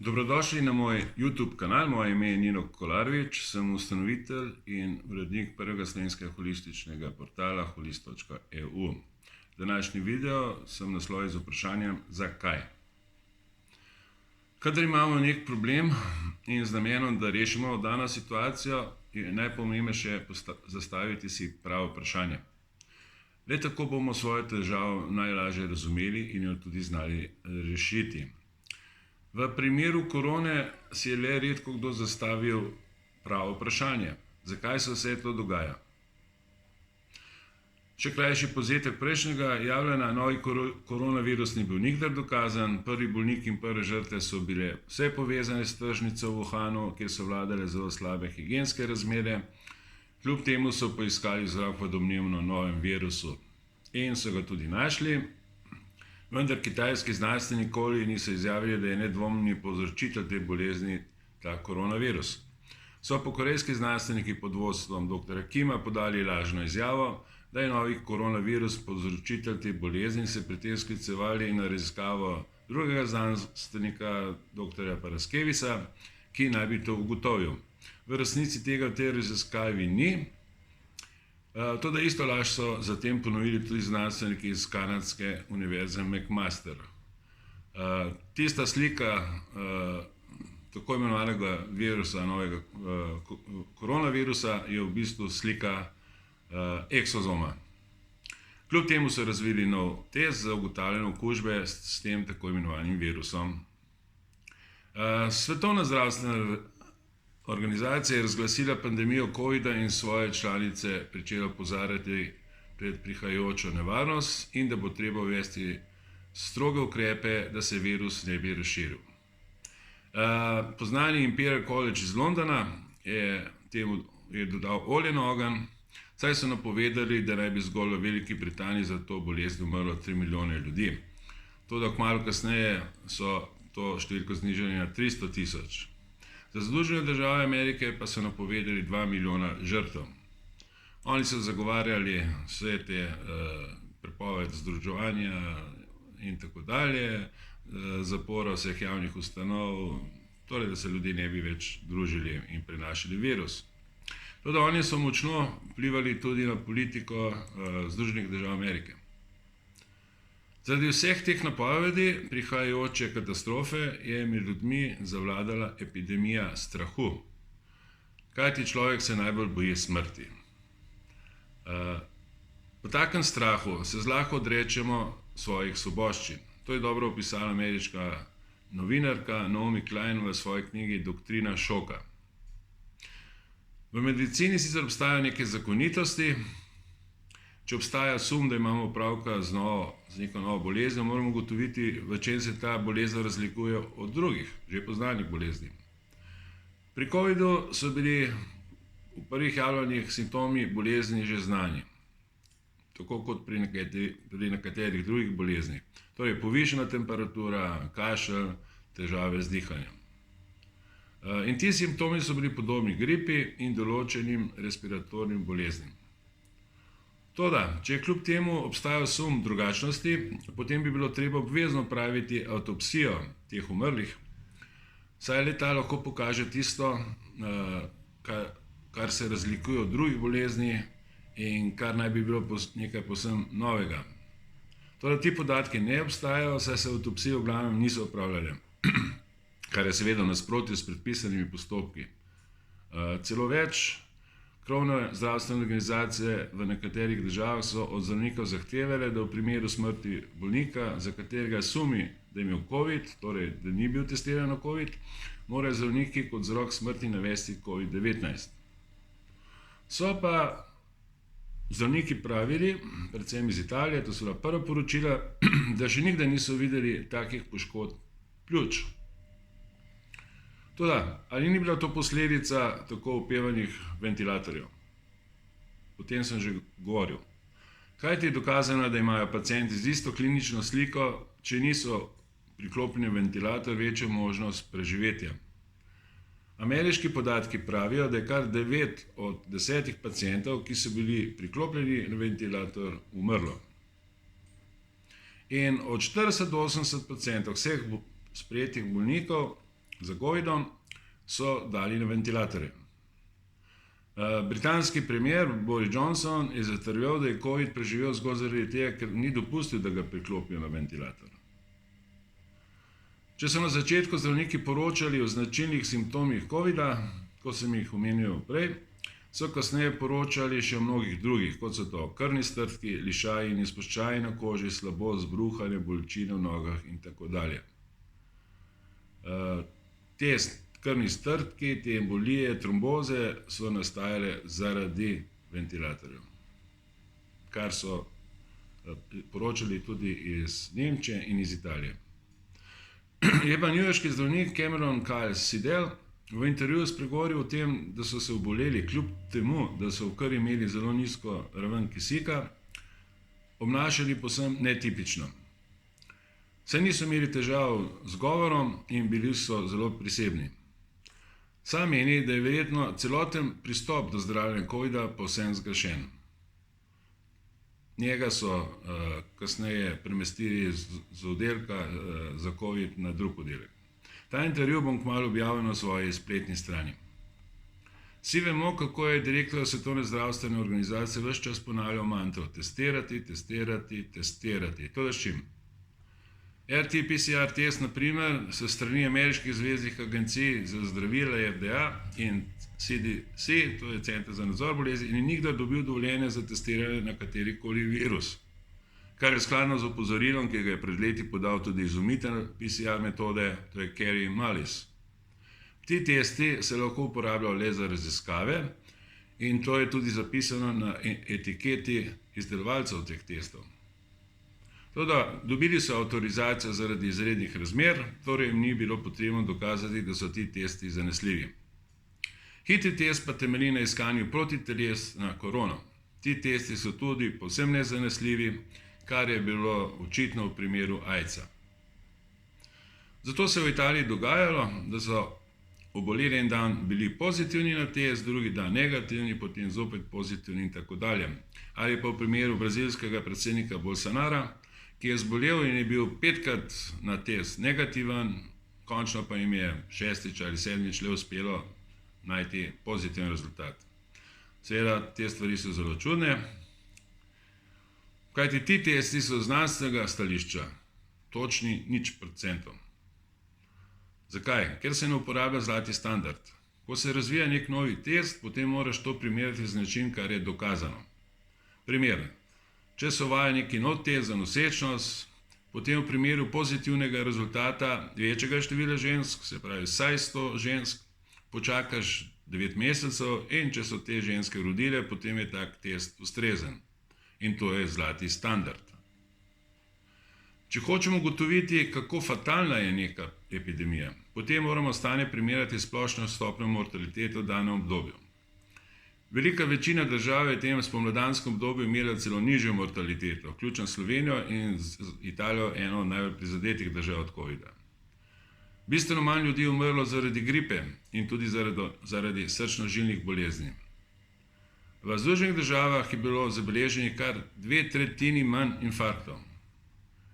Dobrodošli na moj YouTube kanal. Moje ime je Nino Kolarjevič, sem ustanovitelj in urednik prvega slovenskega holističnega portala holist.eu. Današnji video sem naslovil z vprašanjem zakaj. Kadar imamo nek problem in z namenom, da rešimo dano situacijo, je najpomembnejše zastaviti si pravo vprašanje. Le tako bomo svojo težavo najlažje razumeli in jo tudi znali rešiti. V primeru korone si je le redko kdo zastavil pravo vprašanje, zakaj se vse to dogaja. Še krajši povzetek prejšnjega javljanja, novi koronavirus ni bil nikdar dokazan, prvi bolnik in prve žrtve so bile vse povezane s tržnico v Wuhanu, kjer so vladale zelo slabe higienske razmere. Kljub temu so poiskali vzrok v domnevno novem virusu in so ga tudi našli. Vendar kitajski znanstveniki nikoli niso izjavili, da je nedvomni povzročitelj te bolezni ta koronavirus. So pa korejski znanstveniki pod vodstvom dr. Kima podali lažno izjavo, da je novi koronavirus povzročitelj te bolezni, se pri tem sklicevali na raziskavo drugega znanstvenika, dr. Paraskevisa, ki naj bi to ugotovil. V resnici tega v tej raziskavi ni. Toda isto laž so zatem ponovili tudi znanstveniki iz kanadske univerze McMaster. Tista slika tako imenovanega virusa, novega koronavirusa, je v bistvu slika eksozoma. Kljub temu so razvili nov test za ugotavljanje okužbe s tem tako imenovanim virusom. Svetovna zdravstvena organizacija je razglasila pandemijo COVID-a in svoje članice pričela opozarjati pred prihajajočo nevarnost in da bo treba uvesti stroge ukrepe, da se virus ne bi razširil. Poznani Imperial College iz Londona je temu dodal olje na ogenj, saj so napovedali, da naj bi zgolj v Veliki Britaniji za to bolezen umrlo 3 milijone ljudi. Toda kmalu kasneje so to številko znižali na 300 tisoč. Za Združene države Amerike pa so napovedali 2 milijona žrtev. Oni so zagovarjali vse te prepoved združevanja in tako dalje, zaporo vseh javnih ustanov, torej da se ljudje ne bi več družili in prenašali virus. Toda oni so močno vplivali tudi na politiko Združenih držav Amerike. Zaradi vseh teh napovedi prihajajoče katastrofe je med ljudmi zavladala epidemija strahu. Kajti človek se najbolj boji smrti. V takem strahu se zlahka odrečemo svojih svoboščin. To je dobro opisala ameriška novinarka Naomi Klein v svoji knjigi Doktrina šoka. V medicini sicer obstajajo neke zakonitosti. Če obstaja sum, da imamo opravka z neko novo boleznijo, moramo ugotoviti, v čem se ta bolezen razlikuje od drugih, že poznanih bolezni. Pri COVID-u so bili v prvih javljanjih simptomi bolezni že znani, tako kot pri nekaterih drugih boleznih. Torej povišana temperatura, kašelj, težave z dihanjem. In ti simptomi so bili podobni gripi in določenim respiratornim boleznim. Toda, če kljub temu obstaja sum drugačnosti, potem bi bilo treba obvezno praviti avtopsijo teh umrlih, saj le ta lahko pokaže tisto, kar se razlikuje od drugih bolezni in kar naj bi bilo nekaj povsem novega. Toda ti podatki ne obstajajo, saj se avtopsije v glavnem niso opravljale, kar je seveda v nasprotju s predpisanimi postopki. Celo več, krovne zdravstvene organizacije v nekaterih državah so od zdravnikov zahtevale, da v primeru smrti bolnika, za katerega sumi, da je imel COVID, torej da ni bil testiran na COVID, morajo zdravniki kot vzrok smrti navesti COVID-19. So pa zdravniki pravili, predvsem iz Italije, to so bila prva poročila, da še nikdar niso videli takih poškodb pljuč. Toda, ali ni bila to posledica tako opevanih ventilatorjev? O tem sem že govoril. Kajti je dokazano, da imajo pacienti z isto klinično sliko, če niso priklopljeni ventilator, večjo možnost preživetja. Ameriški podatki pravijo, da je kar 9 od 10 pacientov, ki so bili priklopljeni na ventilator, umrlo. In od 40 do 80% vseh sprejetih bolnikov za COVID-om, so dali na ventilatorje. Britanski premier Boris Johnson je zatrjeval, da je COVID preživel zgolj zaradi tega, ker ni dopustil, da ga priklopijo na ventilator. Če so na začetku zdravniki poročali o značilnih simptomih COVID-a, kot sem jih omenil prej, so kasneje poročali še o mnogih drugih, kot so to krvni strdki, lišaji in izpuščaji na koži, slabost, bruhanje, bolečine v nogah in tako dalje. Te krvni strdki, te embolije, tromboze so nastajale zaradi ventilatorjev, kar so poročali tudi iz Nemčije in iz Italije. Je pa newyorški zdravnik Cameron Kyle-Sidel v intervjuju spregovoril o tem, da so se oboleli kljub temu, da so v krvi imeli zelo nizko raven kisika, obnašali povsem netipično. Saj niso imeli težav z govorom in bili so zelo prisebni. Sam meni, da je verjetno celoten pristop do zdravljenja COVID-a povsem zgrešen. Njega so kasneje premestili z oddelka za COVID na drug oddelek. Ta intervju bom kmalu objavil na svoji spletni strani. Vsi vemo, kako je direktor Svetovne zdravstvene organizacije ves čas ponavljal mantro: testirati, testirati, testirati. To da s čim? RT-PCR test, na primer, s strani ameriških zveznih agencij za zdravila FDA in CDC, to je Center za nadzor bolezni, in je nikdar dobil dovoljenje za testiranje na katerikoli virus, kar je skladno z opozorilom, ki ga je pred leti podal tudi izumitelj PCR metode, to je Kary Mullis. Ti testi se lahko uporabljajo le za raziskave in to je tudi zapisano na etiketi izdelovalcev teh testov. Toda dobili so avtorizacijo zaradi izrednih razmer, torej jim ni bilo potrebno dokazati, da so ti testi zanesljivi. Hitri test pa temelji na iskanju protiteles na korono. Ti testi so tudi povsem nezanesljivi, kar je bilo očitno v primeru AIDS-a. Zato se v Italiji dogajalo, da so oboleli en dan bili pozitivni na test, drugi dan negativni, potem zopet pozitivni in tako dalje. Ali pa v primeru brazilskega predsednika Bolsonara, ki je zbolel in je bil 5krat na test negativen, končno pa jim je 6. ali 7. le uspelo najti pozitiven rezultat. Seveda, te stvari so zelo čudne, kajti ti testi so z znanstvenega stališča točni 0%. Zakaj? Ker se ne uporablja zlati standard. Ko se razvija nek novi test, potem moraš to primerjati z nečim, kar je dokazano. Primer. Če se uvaja neki nov test za nosečnost, potem v primeru pozitivnega rezultata večjega števila žensk, se pravi vsaj 100 žensk, počakaš 9 mesecev in če so te ženske rodile, potem je tak test ustrezen. In to je zlati standard. Če hočemo ugotoviti, kako fatalna je neka epidemija, potem moramo stanje primerjati splošno stopnjo mortalitete v danem obdobju. Velika večina držav je v tem spomladanskem obdobju imela celo nižjo mortaliteto, vključno Slovenijo in Italijo, eno od najbolj prizadetih držav od COVID-a. Bistveno manj ljudi je umrlo zaradi gripe in tudi zaradi srčno-žilnih bolezni. V Združenih državah je bilo zabeleženih kar 2/3 manj infarktov.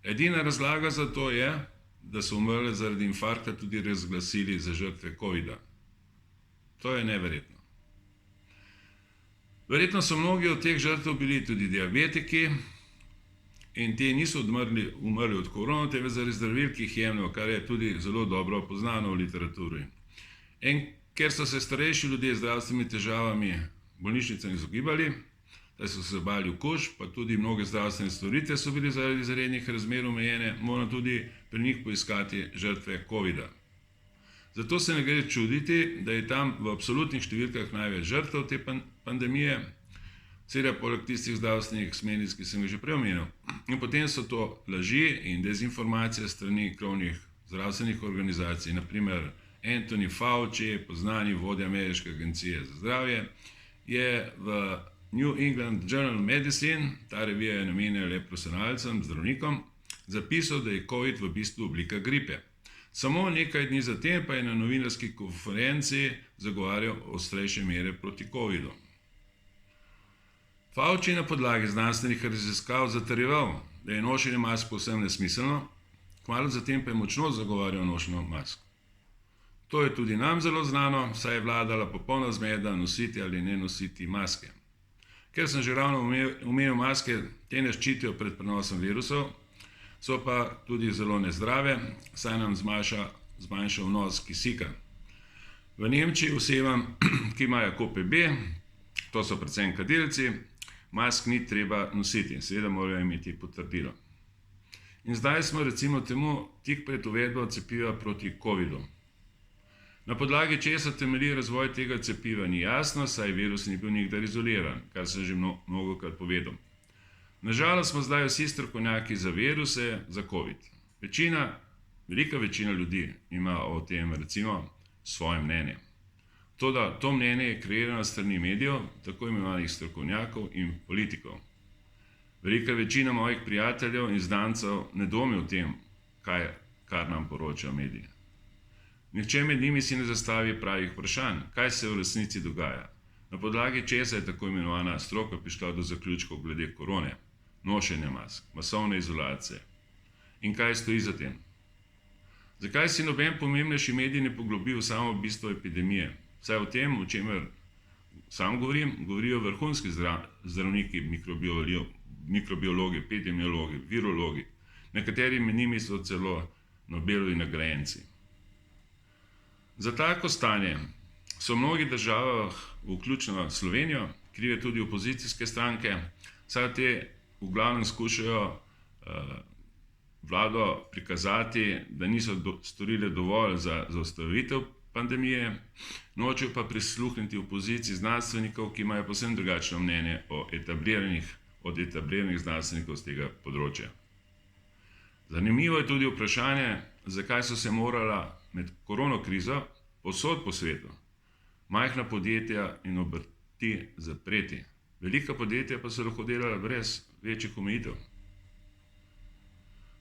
Edina razlaga za to je, da so umrle zaradi infarkta tudi razglasili za žrtve COVID-a. To je neverjetno. Verjetno so mnogi od teh žrtev bili tudi diabetiki in ti niso umrli od korona, temveč zaradi zdravil, ki jih jemljajo, kar je tudi zelo dobro poznano v literaturi. In ker so se starejši ljudje z zdravstvenimi težavami bolnišnicam izogibali, da so se bali okužb, pa tudi mnoge zdravstvene storitve so bili zaradi izrednih razmer omejene, moramo tudi pri njih poiskati žrtve COVID-a. Zato se ne gre čuditi, da je tam v absolutnih številkah največ žrtev te pandemije, seveda poleg tistih zdravstvenih smernic, ki sem jih že prej omenil. In potem so to laži in dezinformacije strani krovnih zdravstvenih organizacij, naprimer Anthony Fauci, poznani vodja ameriške agencije za zdravje, je v New England Journal of Medicine, ta revija je namenjena le profesionalcem, zdravnikom, zapisal, da je COVID v bistvu oblika gripe. Samo nekaj dni zatem pa je na novinarski konferenci zagovarjal ostrejše mere proti COVID-u. Fauci na podlagi znanstvenih raziskav zatrjeval, da je nošenje mask povsem nesmiselno, kmalu zatem pa je močno zagovarjal nošenje mask. To je tudi nam zelo znano, saj je vladala popolna zmeda nositi ali ne nositi maske. Ker sem že ravno omenil maske, te ne ščitijo pred prenosom virusov, so pa tudi zelo nezdrave, saj nam zmanjša vnos kisika. V Nemčiji osebam, ki imajo KOPB, to so predvsem kadilci, mask ni treba nositi, seveda morajo imeti potrdilo. In zdaj smo recimo temu tik pred uvedbo cepiva proti COVID-u. Na podlagi česa temelji razvoj tega cepiva ni jasno, saj virus ni bil nikdar izoliran, kar sem že mnogokrat povedal. Nažalost smo zdaj vsi strokovnjaki za viruse, za COVID. Velika večina ljudi ima o tem recimo svoje mnenje. Toda to mnenje je kreirano strani medijev, tako imenovanih strokovnjakov in politikov. Velika večina mojih prijateljev in znancev ne dvomi o tem, kar nam poročajo mediji. Nihče med njimi si ne zastavi pravih vprašanj, kaj se v resnici dogaja. Na podlagi česa je tako imenovana stroka prišla do zaključkov glede korone, nošenja mask, masovne izolacije. In kaj stoji za tem? Zakaj si noben pomembnejši medij ne poglobi v samo bistvo epidemije? Saj o tem, o čemer sam govorim, govorijo vrhunski zdravniki, mikrobiologi, epidemiologi, virologi. Nekateri med njimi so celo Nobelovi nagrajenci. Za tako stanje so v mnogih državah, vključno Slovenijo, krive tudi opozicijske stranke, saj te v glavnem skušajo vlado prikazati, da niso storile dovolj za zaustavitev pandemije, nočejo pa prisluhniti opoziciji znanstvenikov, ki imajo povsem drugačno mnenje od etabliranih znanstvenikov z tega področja. Zanimivo je tudi vprašanje, zakaj so se morala med koronokrizo povsod po svetu majhna podjetja in obrti zapreti. Velika podjetja pa so lahko delala brez večjih omejitev.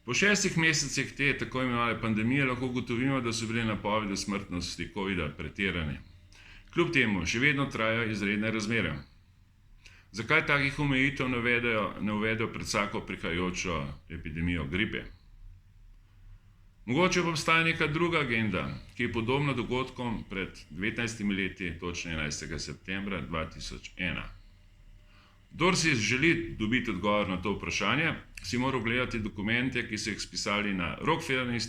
Po 6 mesecih te tako imenovane pandemije lahko ugotovimo, da so bile napovedi smrtnosti COVID-a pretirane. Kljub temu še vedno trajajo izredne razmere. Zakaj takih omejitev ne uvedejo pred vsako prihajajočo epidemijo gripe? Mogoče pa obstaja neka druga agenda, ki je podobna dogodkom pred 19 leti, točno 11. septembra 2001. Kdor si želi dobiti odgovor na to vprašanje, si mora gledati dokumente, ki so jih spisali na Rockefeller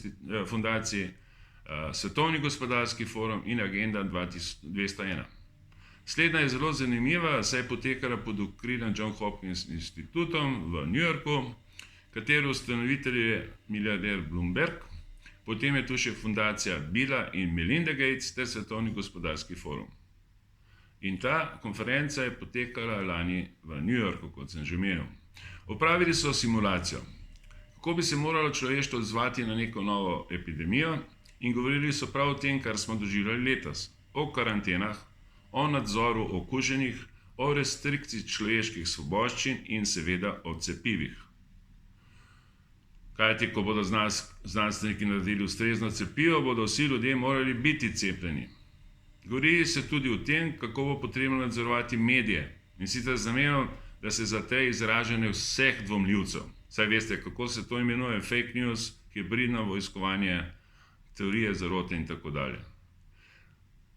fundaciji, Svetovni gospodarski forum in Agenda 201. Slednja je zelo zanimiva, saj je potekala pod okriljem John Hopkins institutom v New Yorku, katero ustanovitelj je milijarder Bloomberg. Potem je tu še fundacija Billa in Melinda Gates ter Svetovni gospodarski forum. In ta konferenca je potekala lani v New Yorku, kot sem že omenil. Opravili so simulacijo, kako bi se moralo človeštvo odzvati na neko novo epidemijo, in govorili so prav o tem, kar smo doživljali letos, o karantenah, o nadzoru okuženih, o restrikciji človeških svoboščin in seveda o cepivih. Kajti, ko bodo znanstveniki naredili ustrezno cepivo, bodo vsi ljudje morali biti cepljeni. Govori se tudi o tem, kako bo potrebno nadzorovati medije, in sicer z namenom, da se zateje izražanje vseh dvomljivcev. Saj veste, kako se to imenuje, fake news, hibridno vojskovanje, teorije zarote in tako dalje.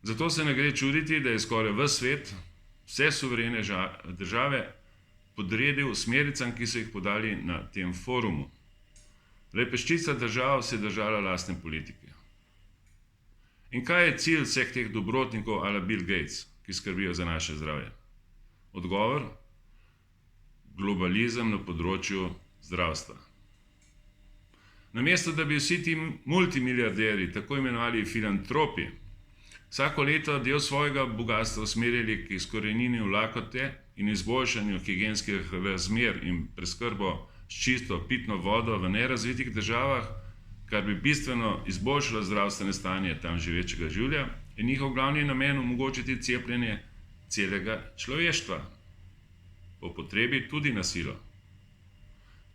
Zato se ne gre čuditi, da je skoraj ves svet, vse suverene države, podredil smernicam, ki so jih podali na tem forumu. Le peščica držav se je držala lastne politike. In kaj je cilj vseh teh dobrotnikov ala Bill Gates, ki skrbijo za naše zdravje? Odgovor? Globalizem na področju zdravstva. Namesto da bi vsi ti multimilijarderji, tako imenovani filantropi, vsako leto del svojega bogatstva usmerili k izkoreninjenju lakote in izboljšanju higienskih razmer in preskrbo s čisto pitno vodo v nerazvitih državah, kar bi bistveno izboljšalo zdravstveno stanje tam živečega življa, je njihov glavni namen omogočiti cepljenje celega človeštva, po potrebi tudi na silo.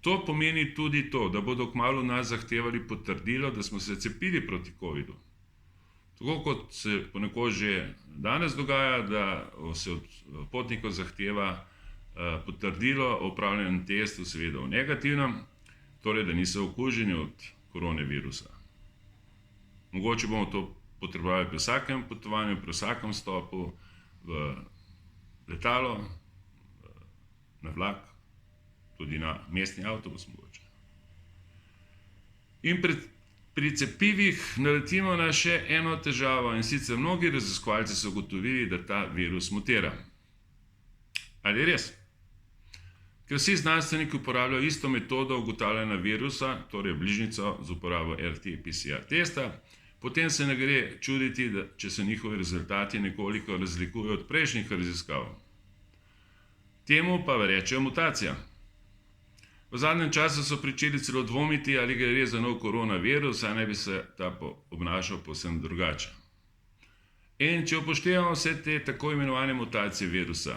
To pomeni tudi to, da bodo kmalu nas zahtevali potrdilo, da smo se cepili proti COVID-u. Tako kot se ponekod že danes dogaja, da se od potnikov zahteva potrdilo o opravljenem testu, seveda v negativnem, torej da niso okuženi od koronavirusa. Mogoče bomo to potrebovali pri vsakem potovanju, pri vsakem stopu v letalo, na vlak, tudi na mestni avtobus mogoče. In pri cepivih naletimo na še eno težavo, in sicer mnogi raziskovalci so ugotovili, da ta virus mutira. Ali je res? Ker vsi znanstveniki uporabljajo isto metodo ugotavljanja virusa, torej bližnjico z uporabo RT-PCR testa, potem se ne gre čuditi, če se njihovi rezultati nekoliko razlikujejo od prejšnjih raziskav. Temu pa rečejo mutacija. V zadnjem času so pričeli celo dvomiti, ali gre res za nov koronavirus, saj naj bi se ta obnašal povsem drugače. In če upoštevamo vse te tako imenovane mutacije virusa,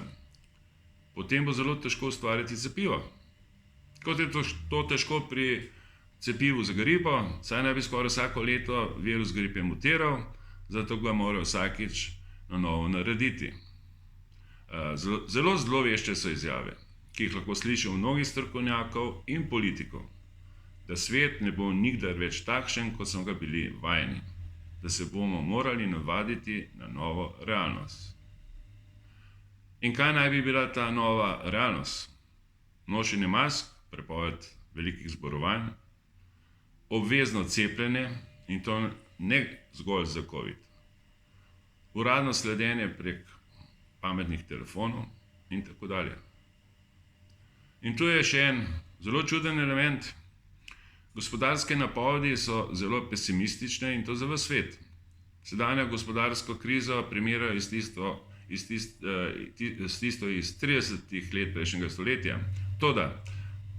potem bo zelo težko ustvariti cepivo. Kot je to težko pri cepivu za gripo, saj naj bi skoraj vsako leto virus gripe mutiral, zato ga morajo vsakič na novo narediti. Zelo zlovešče so izjave, ki jih lahko slišimo mnogih strokovnjakov in politikov, da svet ne bo nikdar več takšen, kot smo ga bili vajeni, da se bomo morali navaditi na novo realnost. In kaj naj bi bila ta nova realnost? Nošenje mask, prepoved velikih zborovanj, obvezno cepljenje, in to ne zgolj za COVID, uradno sledenje prek pametnih telefonov in tako dalje. In tu je še en zelo čuden element. Gospodarske napovedi so zelo pesimistične, in to za ves svet. Sedanjo gospodarsko krizo primerjajo s tisto iz 30 let prejšnjega stoletja. Toda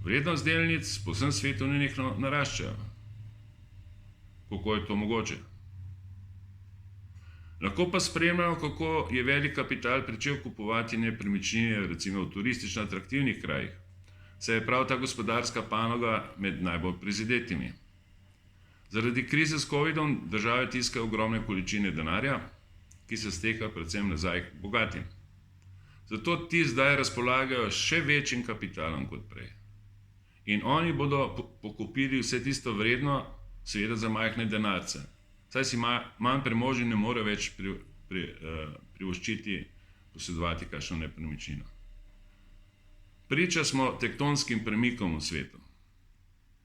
vrednost delnic po vsem svetu nenehno naraščajo. Kako je to mogoče? Lahko pa spremljamo, kako je velik kapital pričel kupovati nepremičnine, recimo v turistično atraktivnih krajih, saj je prav ta gospodarska panoga med najbolj prizadetimi. Zaradi krize s COVID-om države tiskajo ogromne količine denarja, ki se steka predvsem nazaj k bogatim. Zato ti zdaj razpolagajo s še večjim kapitalom kot prej. In oni bodo pokupili vse tisto vredno, seveda za majhne denarce. Saj si manj premožni ne more več privoščiti posedovati kakšno nepremičnino. Priča smo tektonskim premikom v svetu.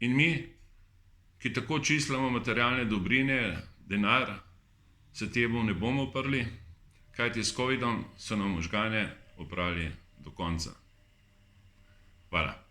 In mi, ki tako čislamo materialne dobrine, denar, se temu ne bomo uprli, kajti s COVID-om so nam možgane oprali do konca. Hvala.